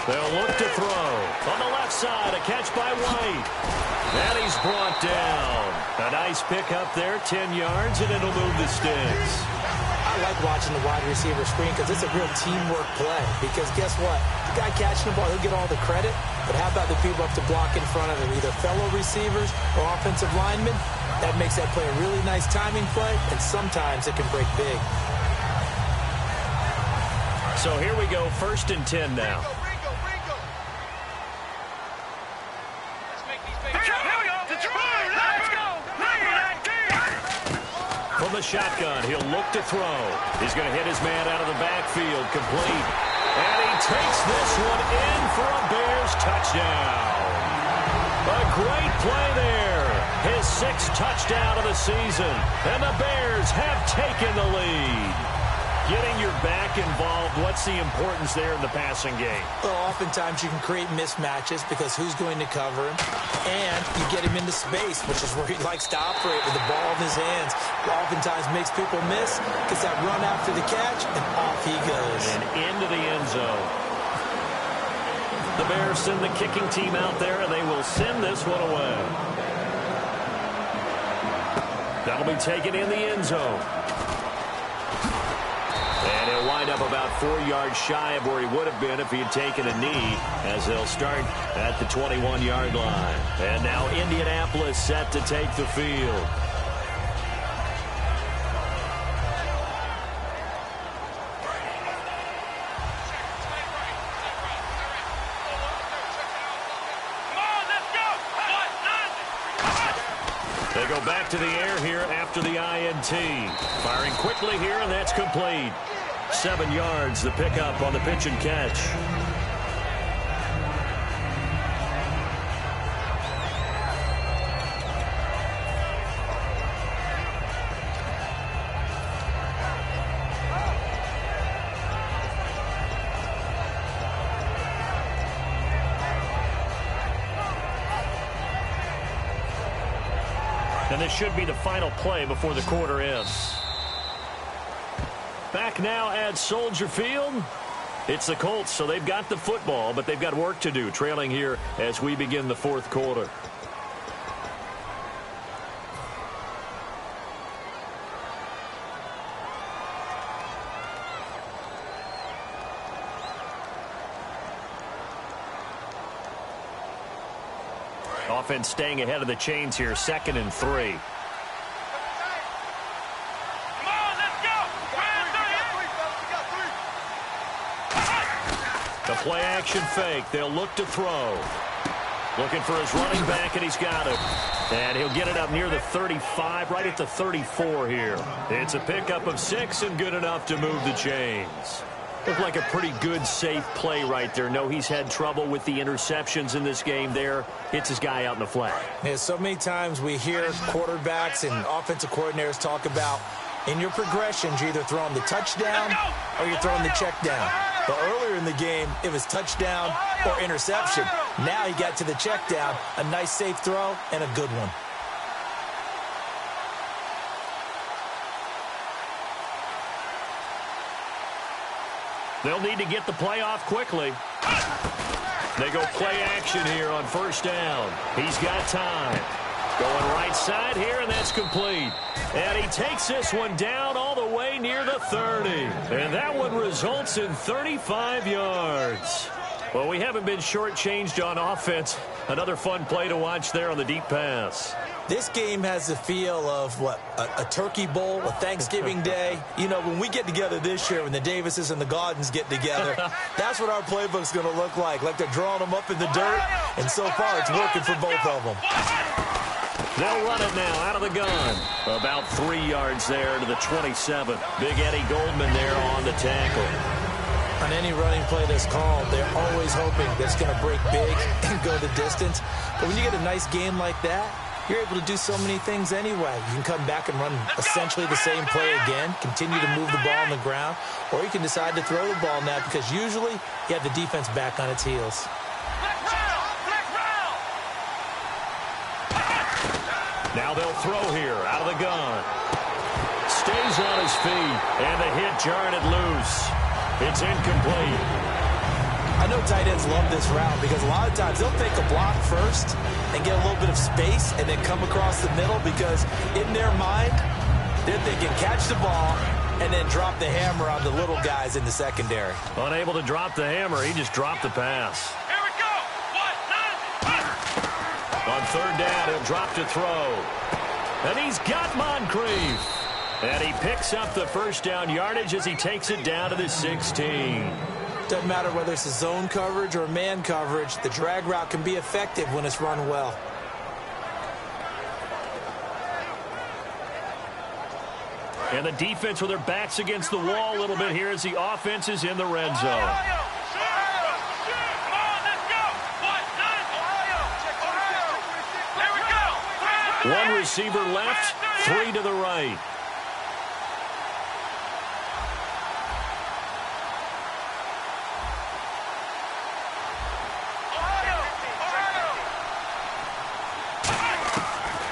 B: They'll look to throw. On the left side, a catch by White. And he's brought down. A nice pick up there, 10 yards, and it'll move the sticks.
C: I like watching the wide receiver screen because it's a real teamwork play. Because guess what? The guy catching the ball, he'll get all the credit. But how about the people up to block in front of him, either fellow receivers or offensive linemen? That makes that play a really nice timing play, and sometimes it can break big.
B: So here we go, 1st and 10 now. From the shotgun, he'll look to throw. He's going to hit his man out of the backfield, complete. And he takes this one in for a Bears touchdown. A great play there. His 6th touchdown of the season. And the Bears have taken the lead. Getting your back involved, what's the importance there in the passing game?
C: Well, oftentimes you can create mismatches because who's going to cover him? And you get him into space, which is where he likes to operate with the ball in his hands. Oftentimes makes people miss, gets that run after the catch, and off he goes.
B: And into the end zone. The Bears send the kicking team out there, and they will send this one away. That'll be taken in the end zone. And he'll wind up about 4 yards shy of where he would have been if he had taken a knee, as they'll start at the 21-yard line. And now Indianapolis set to take the field. They go back to the air here after the INT. Firing quickly here, and that's complete. 7 yards, the pickup on the pitch and catch. And this should be the final play before the quarter ends. Back now at Soldier Field. It's the Colts, so they've got the football, but they've got work to do, trailing here as we begin the 4th quarter. Offense staying ahead of the chains here, 2nd and 3. A play-action fake. They'll look to throw. Looking for his running back, and he's got it. And he'll get it up near the 35, right at the 34 here. It's a pickup of 6 and good enough to move the chains. Looked like a pretty good, safe play right there. No, he's had trouble with the interceptions in this game there. Hits his guy out in the flat.
C: Yeah, so many times we hear quarterbacks and offensive coordinators talk about in your progressions, you're either throwing the touchdown or you're throwing the check down. But earlier in the game, it was touchdown or interception. Now he got to the check down, a nice safe throw, and a good one.
B: They'll need to get the play off quickly. They go play action here on first down. He's got time. Going right side here, and that's complete. And he takes this one down all the way near the 30. And that one results in 35 yards. Well, we haven't been shortchanged on offense. Another fun play to watch there on the deep pass.
C: This game has the feel of, what, a turkey bowl, a Thanksgiving day. You know, when we get together this year, when the Davises and the Gaudens get together, that's what our playbook's going to look like. Like they're drawing them up in the dirt, and so far it's working for both of them.
B: They'll run it now out of the gun. About 3 yards there to the 27. Big Eddie Goldman there on the tackle.
C: On any running play that's called, they're always hoping that it's going to break big and go the distance. But when you get a nice game like that, you're able to do so many things anyway. You can come back and run essentially the same play again, continue to move the ball on the ground, or you can decide to throw the ball now because usually you have the defense back on its heels.
B: Now they'll throw here out of the gun. Stays on his feet, and the hit jarred it loose. It's incomplete.
C: I know tight ends love this route because a lot of times they'll take a block first and get a little bit of space and then come across the middle because in their mind, they're thinking catch the ball and then drop the hammer on the little guys in the secondary.
B: Unable to drop the hammer, he just dropped the pass.
D: Here we go. 1, 9, 1.
B: On third down, he'll drop to throw. And he's got Moncrief. And he picks up the first down yardage as he takes it down to the 16.
C: Doesn't matter whether it's a zone coverage or man coverage, the drag route can be effective when it's run well.
B: And the defense with their backs against the wall a little bit here as the offense is in the red zone. One receiver left, 3 to the right.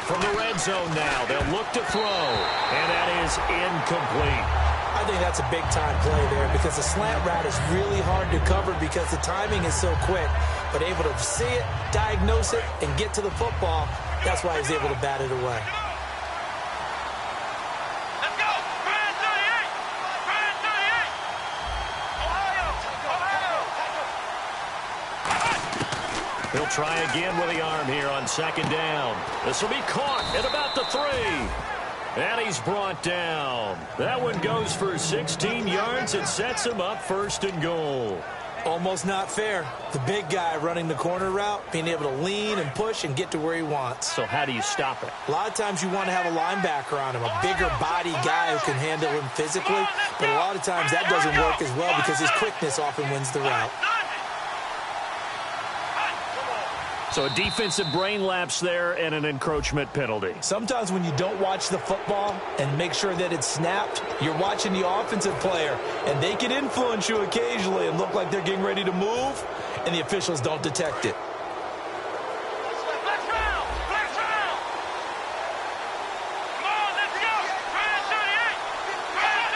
B: From the red zone now, they'll look to throw, and that is incomplete.
C: I think that's a big-time play there because the slant route is really hard to cover because the timing is so quick. But able to see it, diagnose it, and get to the football, that's why he's able to bat it away.
D: Let's go! Grand 38! Grand 38! Ohio!
B: He'll try again with the arm here on second down. This will be caught at about the 3. And he's brought down. That one goes for 16 yards. It sets him up first and goal.
C: Almost not fair. The big guy running the corner route, being able to lean and push and get to where he wants.
B: So how do you stop it?
C: A lot of times you want to have a linebacker on him, a bigger body guy who can handle him physically. But a lot of times that doesn't work as well because his quickness often wins the route.
B: So a defensive brain lapse there and an encroachment penalty.
C: Sometimes when you don't watch the football and make sure that it's snapped, you're watching the offensive player, and they can influence you occasionally and look like they're getting ready to move, and the officials don't detect it.
D: Let's round! Let's round! Come on, let's go! Grand 38! Grand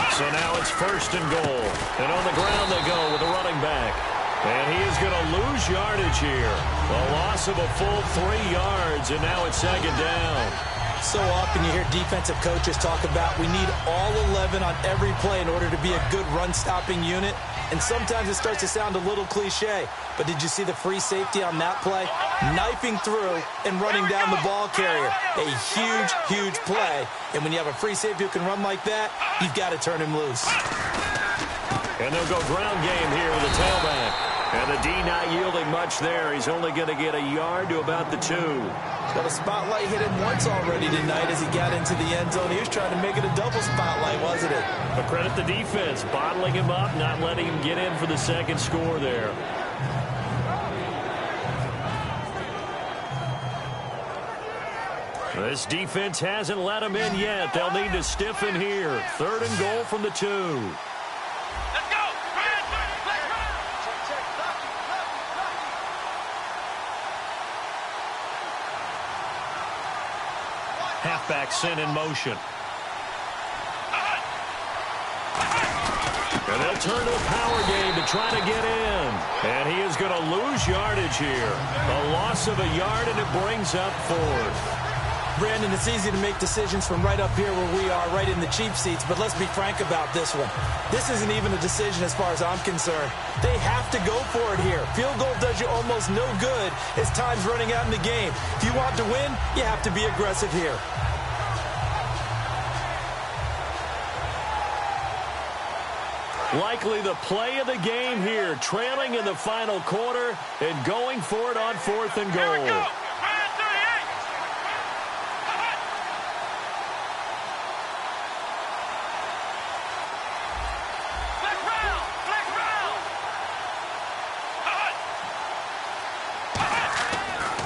D: 38!
B: So now it's first and goal. And on the ground they go with the running back. And he is going to lose yardage here. A loss of a full 3 yards, and now it's second down.
C: So often you hear defensive coaches talk about we need all 11 on every play in order to be a good run-stopping unit. And sometimes it starts to sound a little cliche. But did you see the free safety on that play? Knifing through and running down the ball carrier. A huge, huge play. And when you have a free safety who can run like that, you've got to turn him loose.
B: And they'll go ground game here with a tailback. And the D not yielding much there. He's only going to get a yard to about the 2.
C: Well, the spotlight hit him once already tonight as he got into the end zone. He was trying to make it a double spotlight, wasn't it?
B: But credit the defense, bottling him up, not letting him get in for the second score there. This defense hasn't let him in yet. They'll need to stiffen here. 3rd and goal from the 2.
D: Let's go!
B: Halfback sent in motion. And they'll turn to a power game to try to get in. And he is going to lose yardage here. A loss of a yard, and it brings up 4th.
C: Brandon, it's easy to make decisions from right up here where we are, right in the cheap seats, but let's be frank about this one. This isn't even a decision as far as I'm concerned. They have to go for it here. Field goal does you almost no good as time's running out in the game. If you want to win, you have to be aggressive here.
B: Likely the play of the game here, trailing in the final quarter and going for it on 4th and goal.
D: Here we go!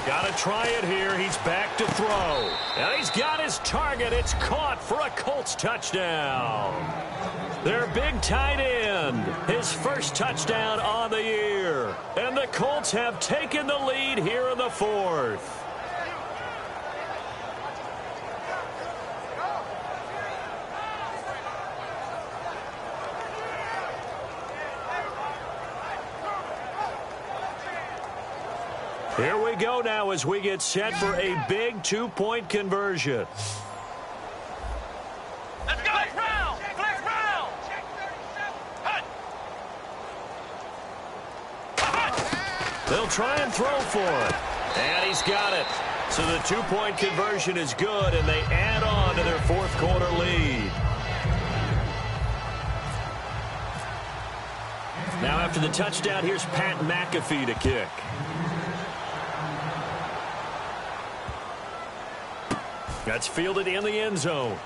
B: Got to try it here. He's back to throw. And he's got his target. It's caught for a Colts touchdown. Their big tight end. His first touchdown on the year. And the Colts have taken the lead here in the 4th. Here we go now as we get set for a big 2-point conversion.
D: Let's go! Flex round! Flex round!
B: They'll try and throw for it. And he's got it. So the 2-point conversion is good, and they add on to their 4th quarter lead. Now after the touchdown, here's Pat McAfee to kick. That's fielded in the end zone.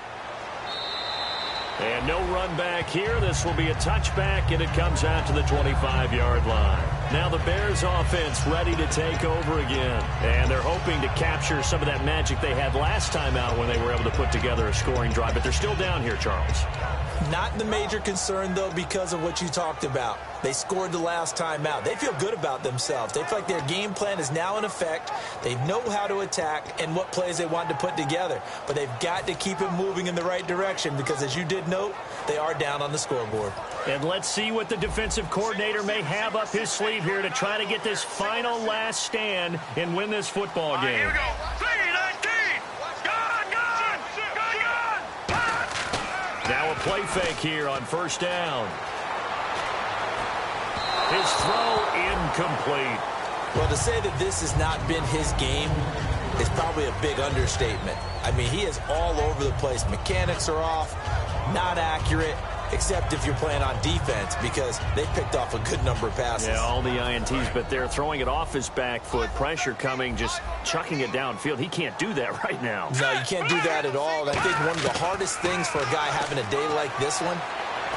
B: And no run back here. This will be a touchback, and it comes out to the 25-yard line. Now the Bears offense ready to take over again. And they're hoping to capture some of that magic they had last time out when they were able to put together a scoring drive. But they're still down here, Charles.
C: Not the major concern, though, because of what you talked about. They scored the last time out. They feel good about themselves. They feel like their game plan is now in effect. They know how to attack and what plays they want to put together. But they've got to keep it moving in the right direction because, as you did note, they are down on the scoreboard.
B: And let's see what the defensive coordinator may have up his sleeve here to try to get this final last stand and win this football game.
D: Here we go. 3-19.
B: Now a play fake here on 1st down. His throw incomplete.
C: Well, to say that this has not been his game is probably a big understatement. I mean, he is all over the place. Mechanics are off, not accurate, except if you're playing on defense because they picked off a good number of passes.
B: Yeah, all the INTs, but they're throwing it off his back foot. Pressure coming, just chucking it downfield. He can't do that right now.
C: No, you can't do that at all. And I think one of the hardest things for a guy having a day like this one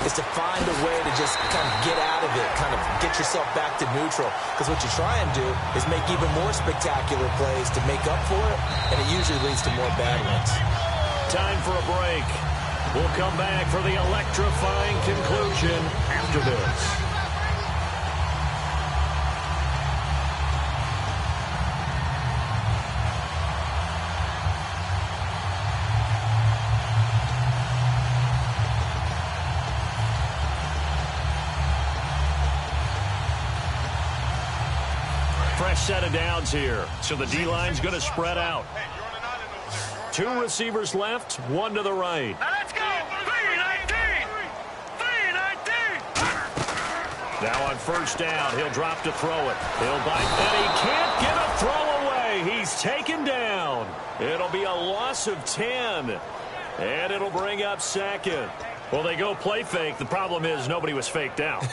C: is to find a way to just kind of get out of it, kind of get yourself back to neutral. Because what you try and do is make even more spectacular plays to make up for it, and it usually leads to more bad ones.
B: Time for a break. We'll come back for the electrifying conclusion after this. Fresh set of downs here. So the D-line's going to spread out. 2 receivers left, 1 to the right.
D: Now let's go. 3-19. 3-19.
B: Now on 1st down, he'll drop to throw it. He'll bite, and he can't get a throw away. He's taken down. It'll be a loss of 10, and it'll bring up 2nd. Well, they go play fake. The problem is nobody was faked out.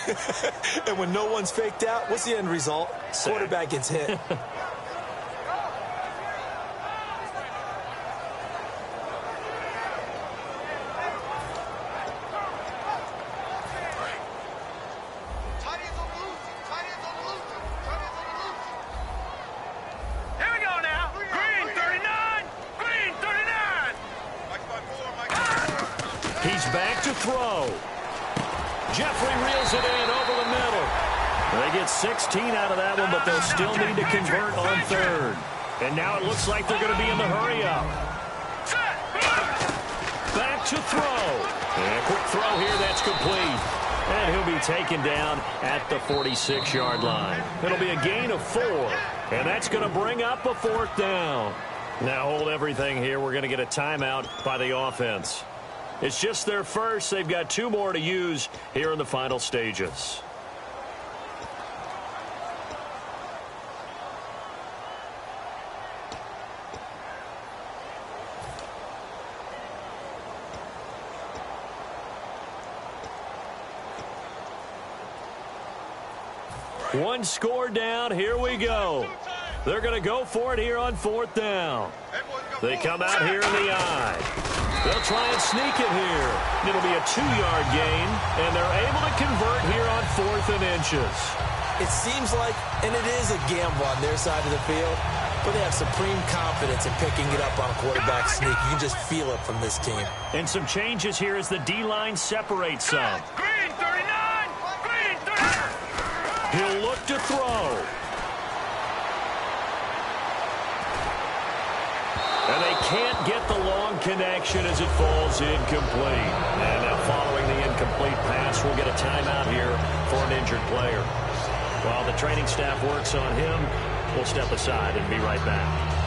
C: And when no one's faked out, what's the end result?
B: Sack.
C: Quarterback gets hit.
D: Here we go now. Green 39. Green 39.
B: He's back to throw. Jeffrey reels it in over the middle. They get 16 out of that one, but they'll still need to convert on third. And now it looks like they're going to be in the hurry-up. Back to throw. And a quick throw here, that's complete. And he'll be taken down at the 46-yard line. It'll be a gain of 4, and that's going to bring up a 4th down. Now hold everything here. We're going to get a timeout by the offense. It's just their first. They've got 2 more to use here in the final stages. One score down. Here we go. They're going to go for it here on 4th down. They come out here in the eye. They'll try and sneak it here. It'll be a 2-yard gain, and they're able to convert here on 4th and inches.
C: It seems like, and it is a gamble on their side of the field, but they have supreme confidence in picking it up on a quarterback sneak. You can just feel it from this team.
B: And some changes here as the D-line separates some.
D: Green 39. Green 39.
B: He'll look to throw. And they can't get the long connection as it falls incomplete. And now following the incomplete pass, we'll get a timeout here for an injured player. While the training staff works on him, we'll step aside and be right back.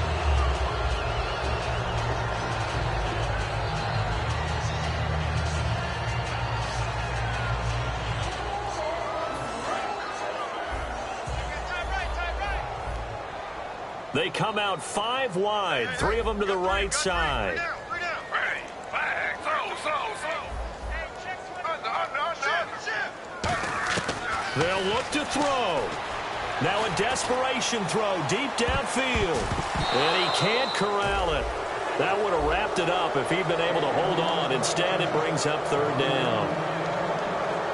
B: They come out 5 wide, 3 of them to the right side. They'll look to throw. Now a desperation throw deep downfield. And he can't corral it. That would have wrapped it up if he'd been able to hold on. Instead, it brings up 3rd down.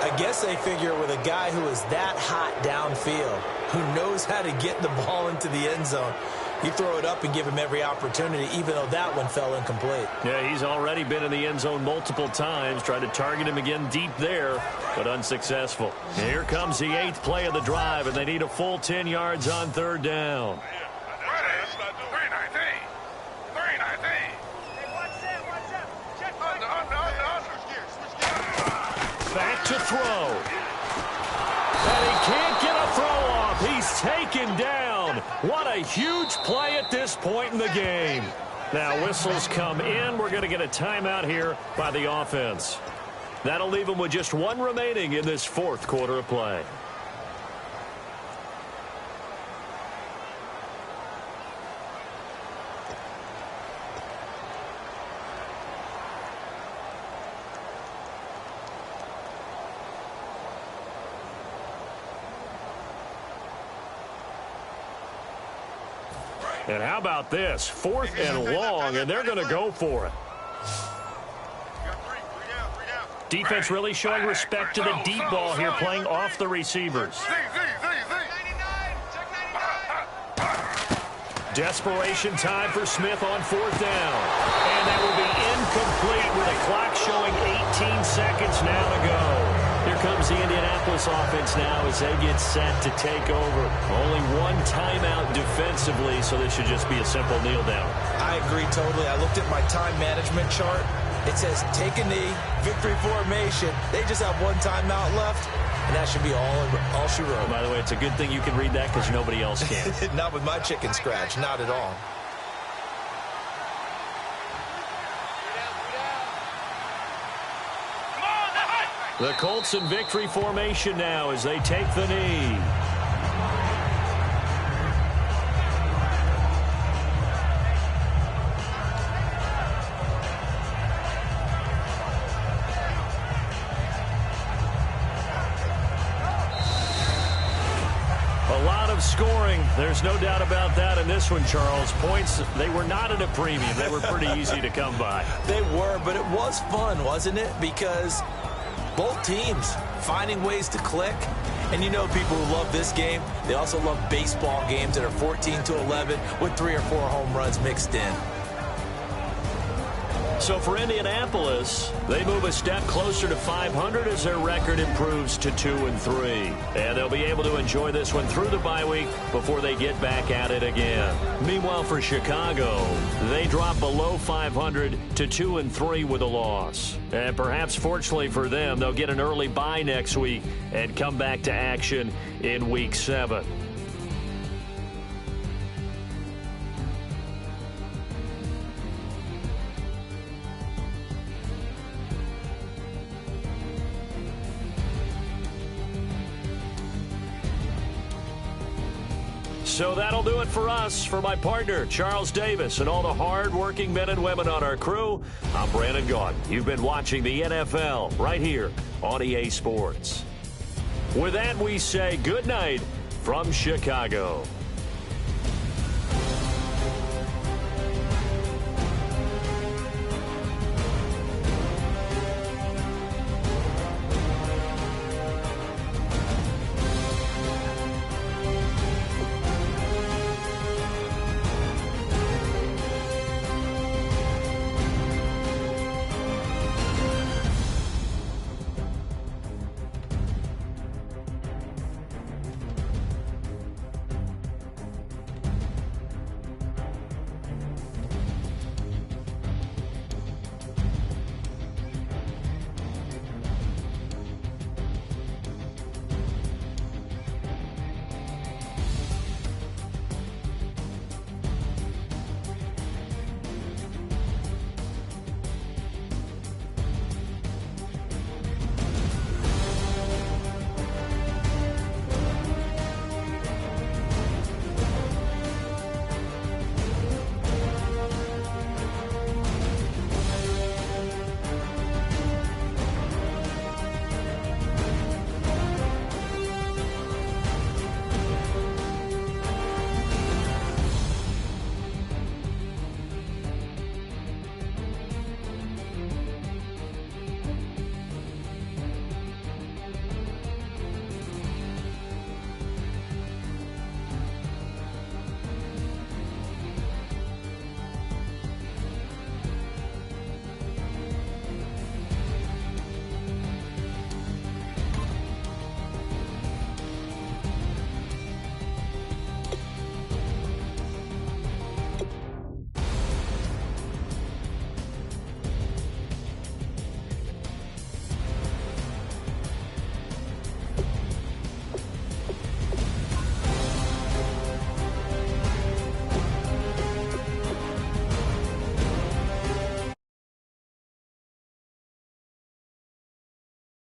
C: I guess they figure with a guy who is that hot downfield, who knows how to get the ball into the end zone, you throw it up and give him every opportunity, even though that one fell incomplete.
B: Yeah, he's already been in the end zone multiple times, tried to target him again deep there, but unsuccessful. And here comes the 8th play of the drive, and they need a full 10 yards on 3rd down. Back to throw. And he can't get a throw off. He's taken down. What a huge play at this point in the game. Now whistles come in. We're going to get a timeout here by the offense. That'll leave them with just 1 remaining in this 4th quarter of play. And how about this? 4th and long, and they're going to go for it. Defense really showing respect to the deep ball here, playing off the receivers. Desperation time for Smith on 4th down. And that will be incomplete with a clock showing 18 seconds now to go. Here comes the Indianapolis offense now as they get set to take over. Only 1 timeout defensively, so this should just be a simple kneel down.
C: I agree totally. I looked at my time management chart. It says take a knee, victory formation. They just have 1 timeout left, and that should be all she wrote.
B: By the way, it's a good thing you can read that because nobody else can.
C: Not with my chicken scratch, not at all.
B: The Colts in victory formation now as they take the knee. scoring. There's no doubt about that in this one, Charles. Points, they were not at a premium. They were pretty easy to come by.
C: They were, but it was fun, wasn't it? Because both teams finding ways to click. And you know people who love this game, they also love baseball games that are 14-11 with 3 or 4 home runs mixed in.
B: So for Indianapolis, they move a step closer to 500 as their record improves to 2-3. And they'll be able to enjoy this one through the bye week before they get back at it again. Meanwhile, for Chicago, they drop below 500 to 2-3 with a loss. And perhaps fortunately for them, they'll get an early bye next week and come back to action in Week 7. So that'll do it for us. For my partner, Charles Davis, and all the hard-working men and women on our crew, I'm Brandon Gaudin. You've been watching the NFL right here on EA Sports. With that, we say good night from Chicago.